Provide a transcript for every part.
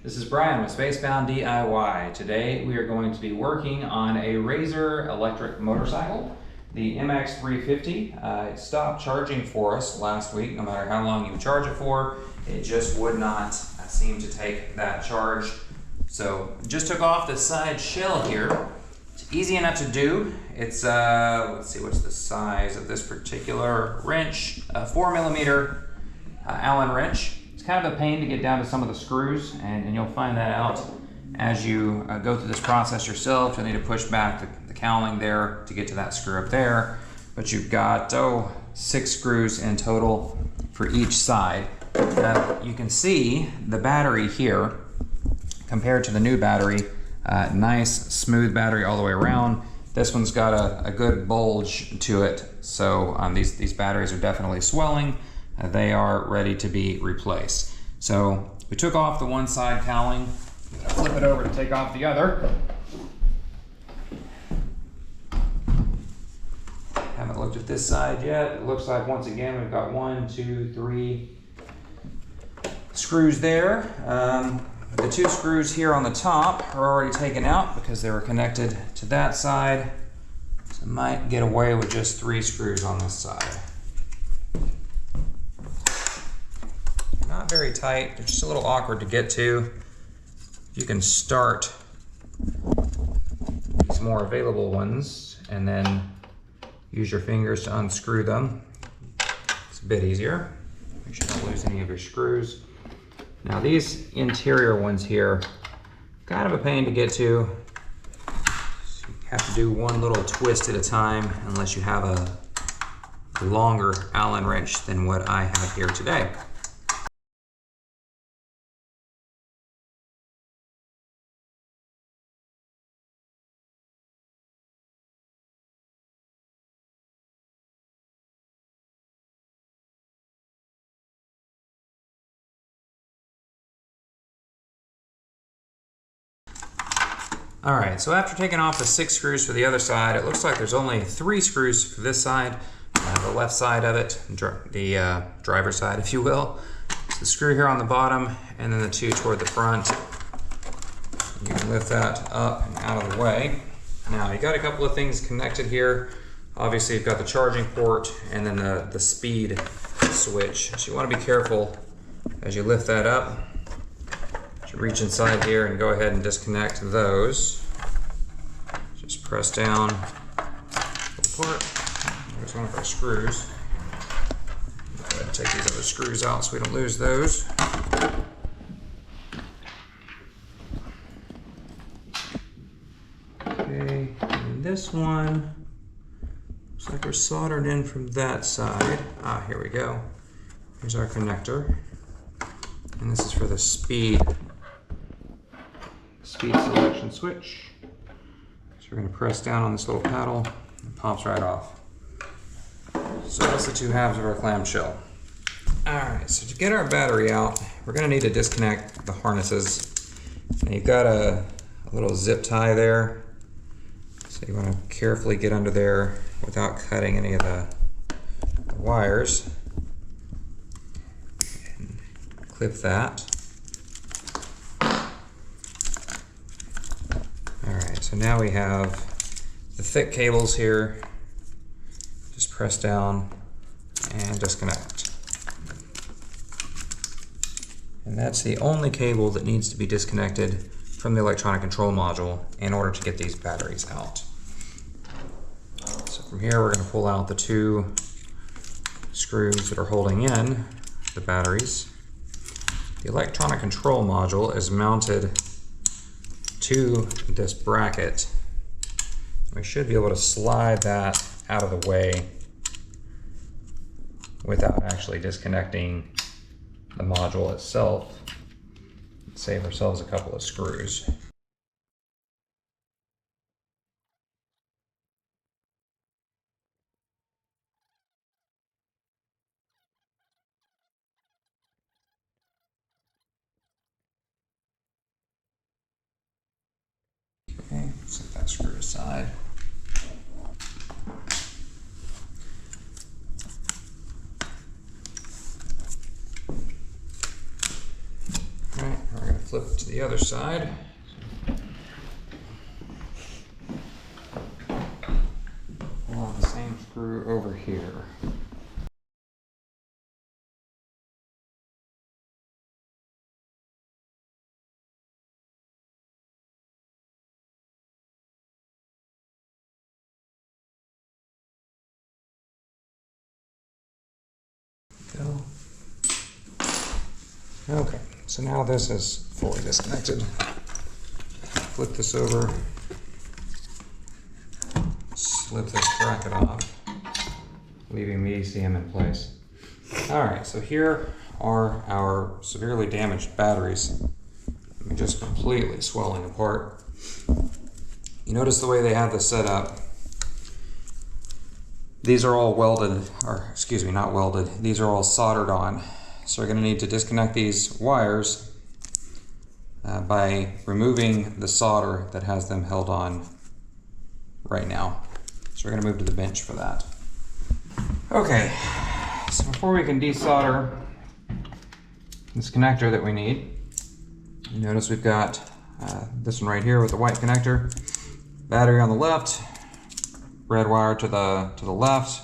This is Brian with Spacebound DIY. Today we are going to be working on a Razor electric motorcycle, the MX350. It stopped charging for us last week. No matter how long you charge it for, it just would not seem to take that charge. So just took off the side shell here. It's easy enough to do. It's, let's see, what's the size of this particular wrench? 4mm Allen wrench. It's kind of a pain to get down to some of the screws, and you'll find that out as you go through this process yourself. You'll need to push back the cowling there to get to that screw up there. But you've got, 6 screws in total for each side. You can see the battery here compared to the new battery. Nice smooth battery all the way around. This one's got a good bulge to it, so these batteries are definitely swelling. They are ready to be replaced. So we took off the one side cowling. Flip it over to take off the other. Haven't looked at this side yet. It looks like once again we've got 1, 2, 3 screws there. The 2 screws here on the top are already taken out because they were connected to that side. So I might get away with just 3 screws on this side. Not very tight, they're just a little awkward to get to. You can start these more available ones and then use your fingers to unscrew them. It's a bit easier. Make sure you don't lose any of your screws. Now these interior ones here, kind of a pain to get to. So you have to do one little twist at a time unless you have a longer Allen wrench than what I have here today. All right, so after taking off the 6 screws for the other side, it looks like there's only 3 screws for this side, the left side of it, the driver's side, if you will. So the screw here on the bottom, and then the 2 toward the front. You can lift that up and out of the way. Now, you got a couple of things connected here. Obviously, you've got the charging port and then the speed switch. So you want to be careful as you lift that up. Reach inside here and go ahead and disconnect those. Just press down, pull apart. There's one of our screws. Go ahead and take these other screws out so we don't lose those. Okay, and this one looks like we're soldered in from that side. Here we go. Here's our connector. And this is for the speed selection switch. So we're going to press down on this little paddle and it pops right off. So that's the 2 halves of our clamshell. Alright, so to get our battery out, we're going to need to disconnect the harnesses. Now you've got a little zip tie there, so you want to carefully get under there without cutting any of the wires. And clip that. So now we have the thick cables here. Just press down and disconnect. And that's the only cable that needs to be disconnected from the electronic control module in order to get these batteries out. So from here we're going to pull out the 2 screws that are holding in the batteries. The electronic control module is mounted to this bracket. We should be able to slide that out of the way without actually disconnecting the module itself. Save ourselves a couple of screws. Okay, set that screw aside. the other side. Pull on the same screw over here. Okay, so now this is fully disconnected. Flip this over, slip this bracket off, leaving the ECM in place. All right, so here are our severely damaged batteries. I mean, just completely swelling apart. You notice the way they have this set up. These are all welded, or excuse me, not welded. These are all soldered on. So we're going to need to disconnect these wires by removing the solder that has them held on right now. So we're going to move to the bench for that. Okay, so before we can desolder this connector that we need, you notice we've got this one right here with the white connector, battery on the left, red wire to the left,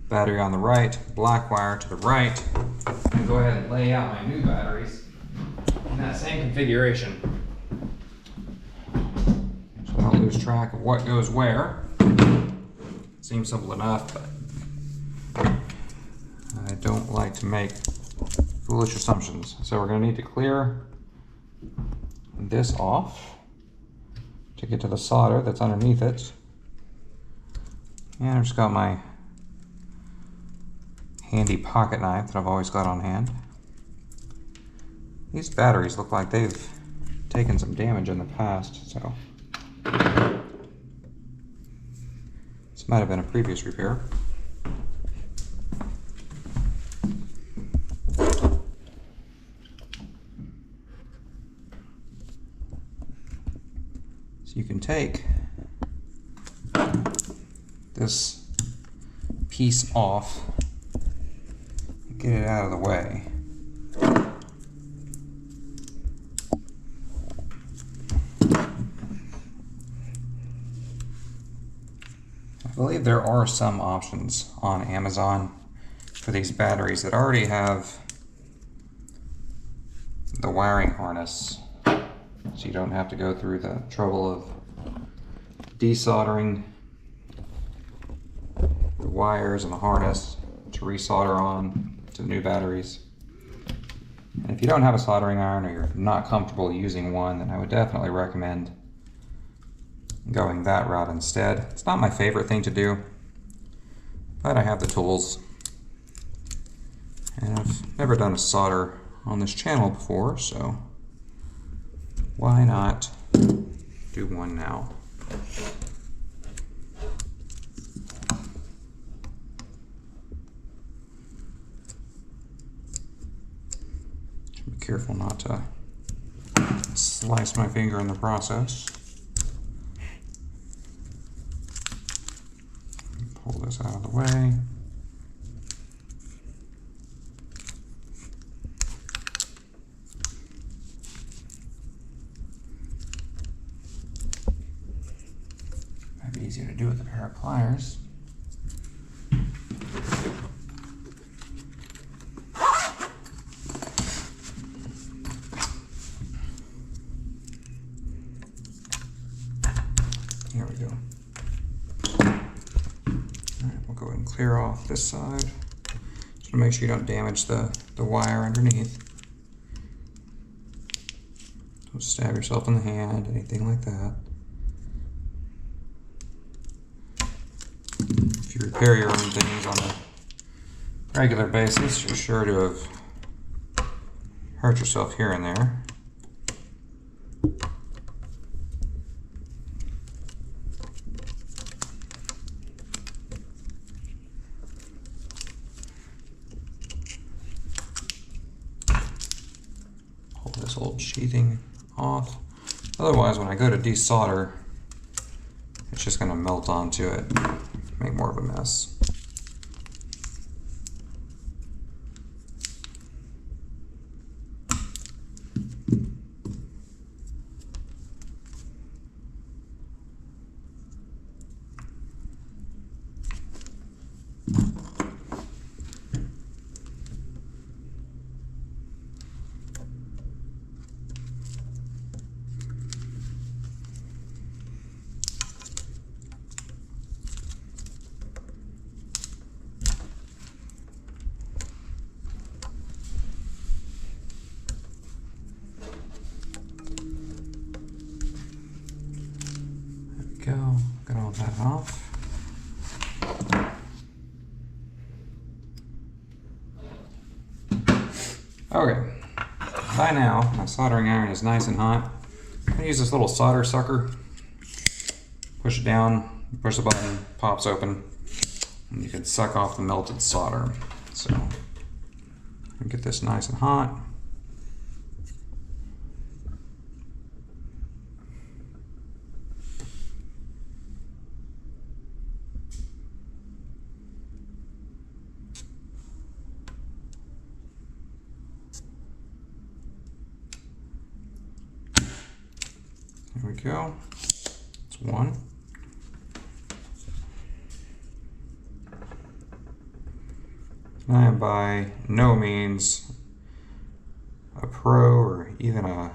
battery on the right, black wire to the right. I'm going to go ahead and lay out my new batteries in that same configuration, so I don't lose track of what goes where. Seems simple enough, but I don't like to make foolish assumptions. So we're going to need to clear this off to get to the solder that's underneath it. And I've just got my handy pocket knife that I've always got on hand. These batteries look like they've taken some damage in the past, so this might have been a previous repair. So you can take this piece off and get it out of the way. I believe there are some options on Amazon for these batteries that already have the wiring harness, so you don't have to go through the trouble of desoldering the wires and the harness to resolder on to the new batteries. And if you don't have a soldering iron, or you're not comfortable using one, then I would definitely recommend going that route instead. It's not my favorite thing to do, but I have the tools. And I've never done a solder on this channel before, so why not do one now? Be careful not to slice my finger in the process. Pull this out of the way. Might be easier to do with a pair of pliers. Here we go. Alright, we'll go ahead and clear off this side. Just to make sure you don't damage the wire underneath. Don't stab yourself in the hand, anything like that. If you repair your own things on a regular basis, you're sure to have hurt yourself here and there. Pull this old sheathing off. Otherwise, when I go to desolder, it's just going to melt onto it, make more of a mess. Go, get all that off. Okay, by now my soldering iron is nice and hot. I'm gonna use this little solder sucker. Push it down, push the button, pops open, and you can suck off the melted solder. So, get this nice and hot. There we go. That's one. I am by no means a pro or even a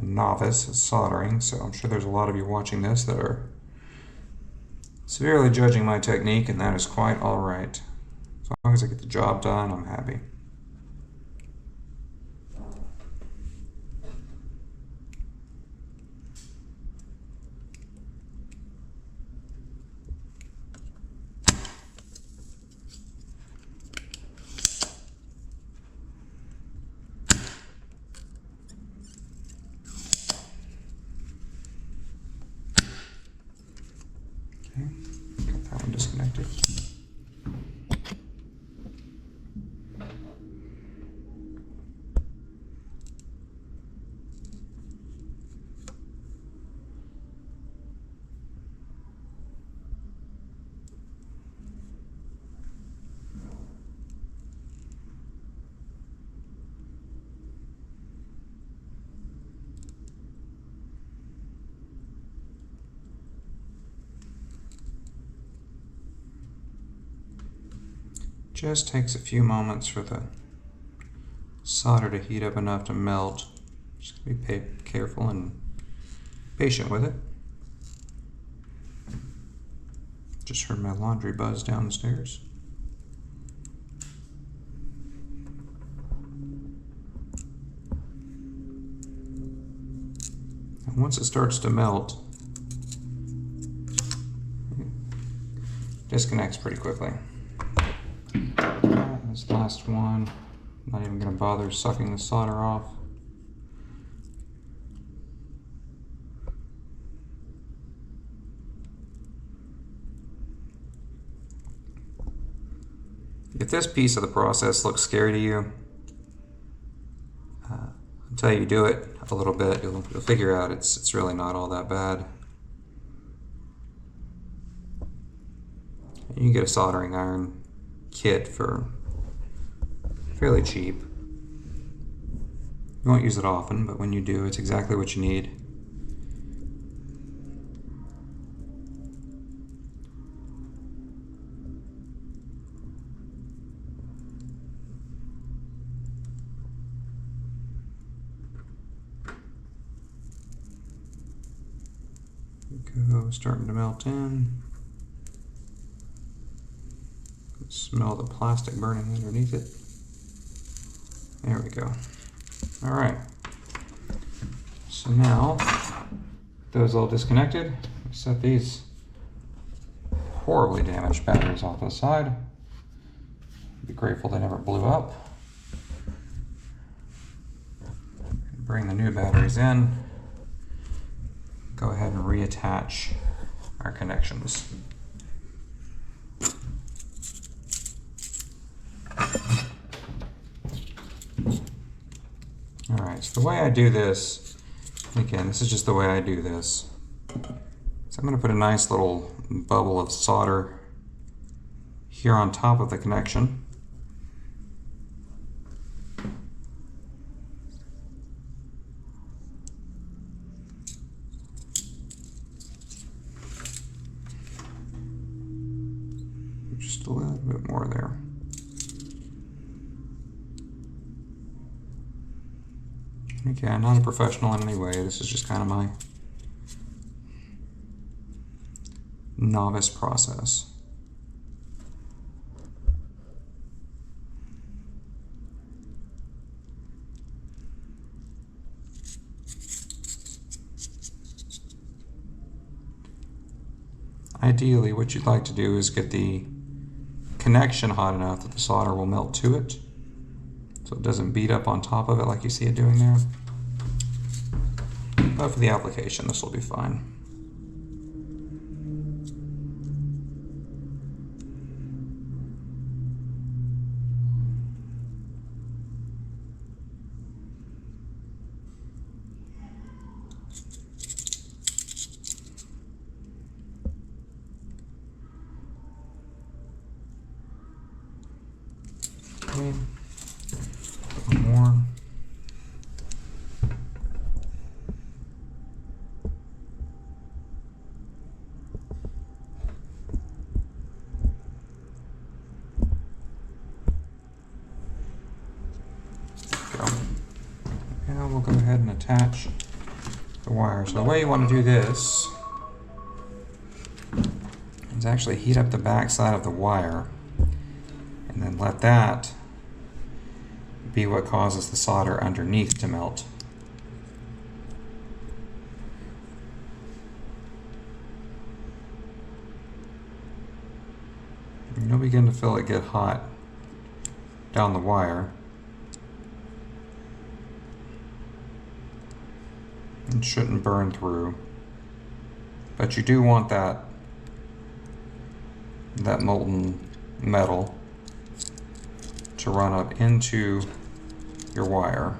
novice at soldering, so I'm sure there's a lot of you watching this that are severely judging my technique, and that is quite all right. As long as I get the job done, I'm happy. Okay, got that one disconnected. Just takes a few moments for the solder to heat up enough to melt. Just be careful and patient with it. Just heard my laundry buzz downstairs. And once it starts to melt, it disconnects pretty quickly. This last one, not even going to bother sucking the solder off. If this piece of the process looks scary to you, until you do it a little bit, you'll figure out it's really not all that bad. You can get a soldering iron kit for fairly cheap. You won't use it often, but when you do, it's exactly what you need. Go, starting to melt in. Smell the plastic burning underneath it. There we go. All right. So now, those all disconnected. Set these horribly damaged batteries off to the side. Be grateful they never blew up. Bring the new batteries in. Go ahead and reattach our connections. Alright, so the way I do this, again, this is just the way I do this. So I'm going to put a nice little bubble of solder here on top of the connection. Just a little bit more there. Okay, I'm not a professional in any way. This is just kind of my novice process. Ideally, what you'd like to do is get the connection hot enough that the solder will melt to it, so it doesn't beat up on top of it like you see it doing there. But for the application, this will be fine. Okay. One more. Now we'll go ahead and attach the wire. So the way you want to do this is actually heat up the back side of the wire and then let that be what causes the solder underneath to melt. And you'll begin to feel it get hot down the wire. It shouldn't burn through, but you do want that molten metal to run up into your wire.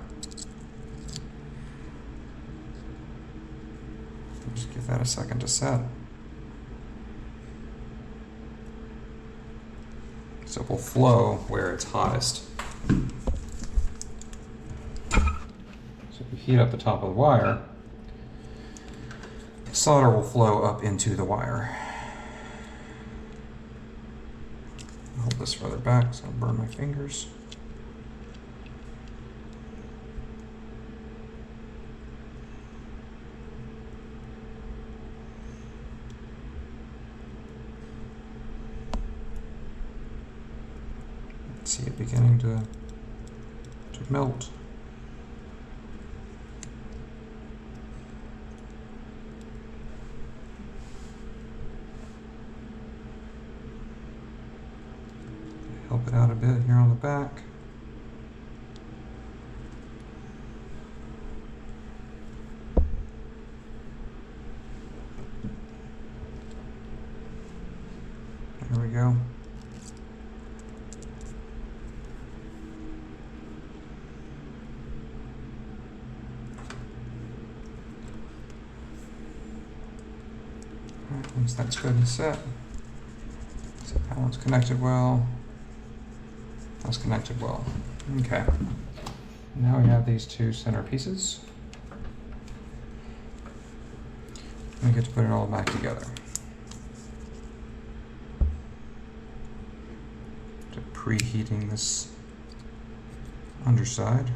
Just give that a second to set. So it will flow where it's hottest. So if you heat up the top of the wire, solder will flow up into the wire. I'll hold this further back so I'll burn my fingers. See it beginning to melt. Help it out a bit here on the back. There we go. Alright, once that's good and set, so that one's connected well. That's connected well. Okay. Now we have these two center pieces. We get to put it all back together. To preheating this underside.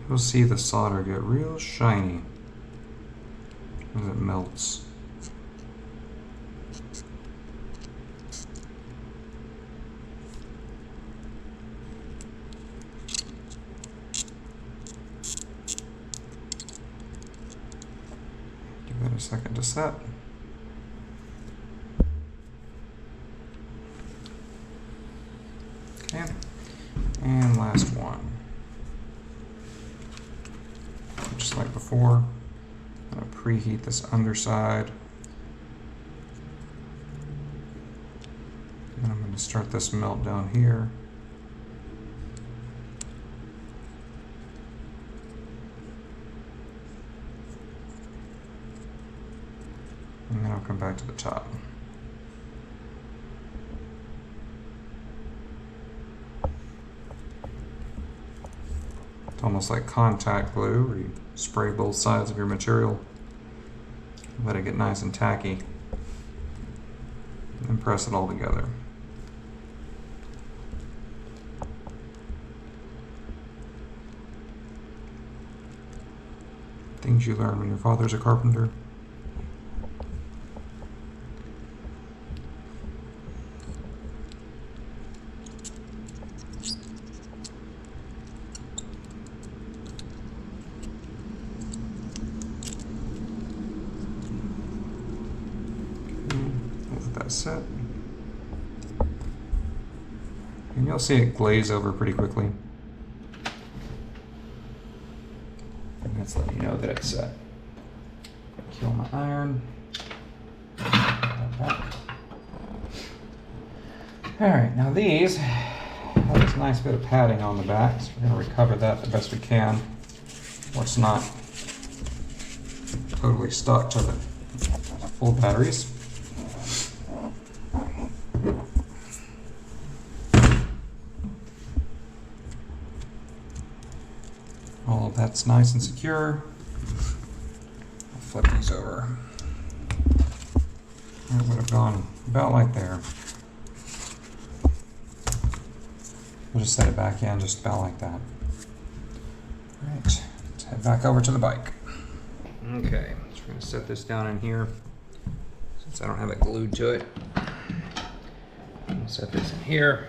You'll see the solder get real shiny as it melts. Give that a second to set. Okay, and last one. Just like before, I'm going to preheat this underside. And I'm going to start this melt down here. And then I'll come back to the top. It's almost like contact glue, where you spray both sides of your material Let it get nice and tacky. And press it all together. Things you learn when your father's a carpenter. Let that set. And you'll see it glaze over pretty quickly. And that's letting you know that it's set. Kill my iron. Alright, now these have this nice bit of padding on the back, so we're going to recover that the best we can, or it's not totally stuck to the full batteries. All of that's nice and secure. I'll flip these over. It would have gone about like there. We'll just set it back in just about like that. All right, let's head back over to the bike. Okay, so we're gonna set this down in here since I don't have it glued to it. I'll set this in here.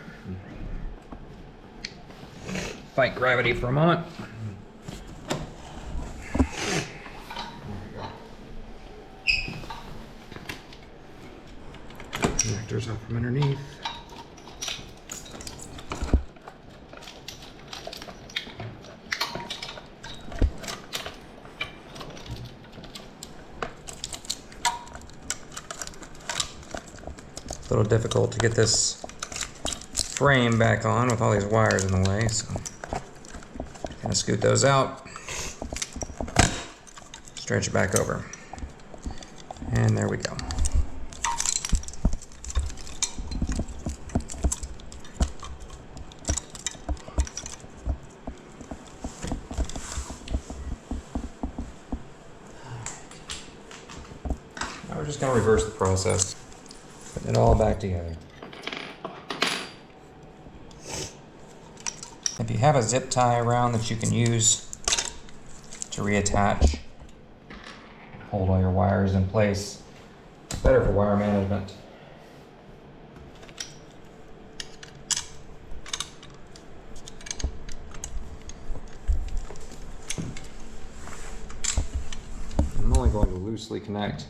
Fight gravity for a moment. Connectors up from underneath. A little difficult to get this frame back on with all these wires in the way, so kind of scoot those out, stretch it back over, and there we go. Now we're just going to reverse the process. Put it all back together. If you have a zip tie around that you can use to reattach, hold all your wires in place, it's better for wire management. I'm only going to loosely connect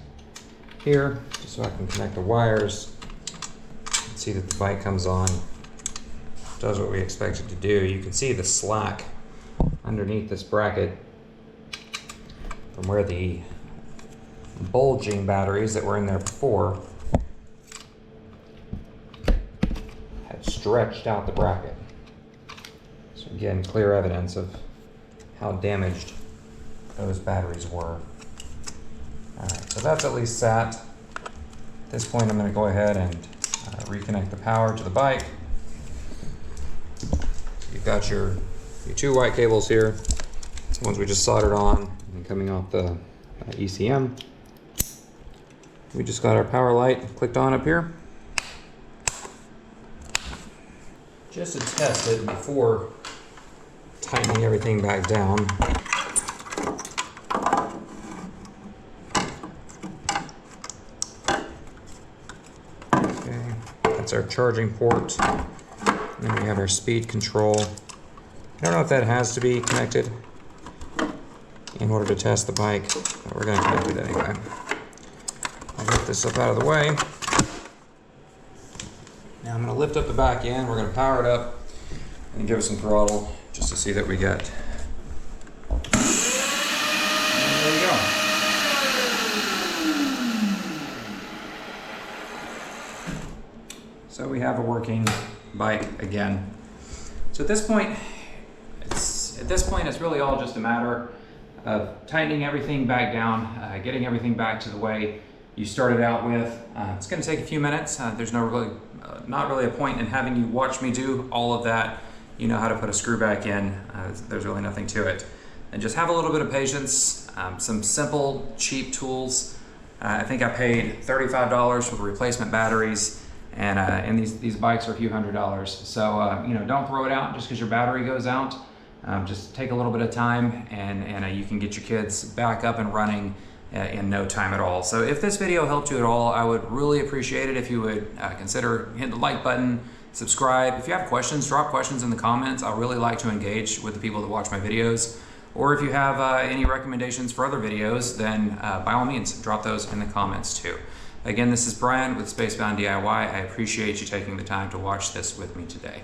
here, just so I can connect the wires and see that the bike comes on, does what we expect it to do. You can see the slack underneath this bracket from where the bulging batteries that were in there before had stretched out the bracket. So again, clear evidence of how damaged those batteries were. Alright, so that's at least sat. At this point I'm going to go ahead and reconnect the power to the bike. You've got your two white cables here, the ones we just soldered on and coming off the ECM. We just got our power light clicked on up here. Just to test it before tightening everything back down. Okay, that's our charging port. And then we have our speed control. I don't know if that has to be connected in order to test the bike, but we're going to connect it anyway. I'll get this up out of the way. Now I'm going to lift up the back end, we're going to power it up and give it some throttle just to see that we get. And there we go. So we have a working bike again. So at this point it's really all just a matter of tightening everything back down, getting everything back to the way you started out with. It's going to take a few minutes. There's not really a point in having you watch me do all of that. You know how to put a screw back in. There's really nothing to it. And just have a little bit of patience. Some simple, cheap tools I think I paid $35 for the replacement batteries, and these bikes are a few $100s. So you know, don't throw it out just because your battery goes out. Just take a little bit of time, and you can get your kids back up and running in no time at all. So if this video helped you at all, I would really appreciate it if you would consider hitting the like button, subscribe. If you have questions, drop questions in the comments. I really like to engage with the people that watch my videos. Or if you have any recommendations for other videos, then by all means, drop those in the comments too. Again, this is Brian with Spacebound DIY. I appreciate you taking the time to watch this with me today.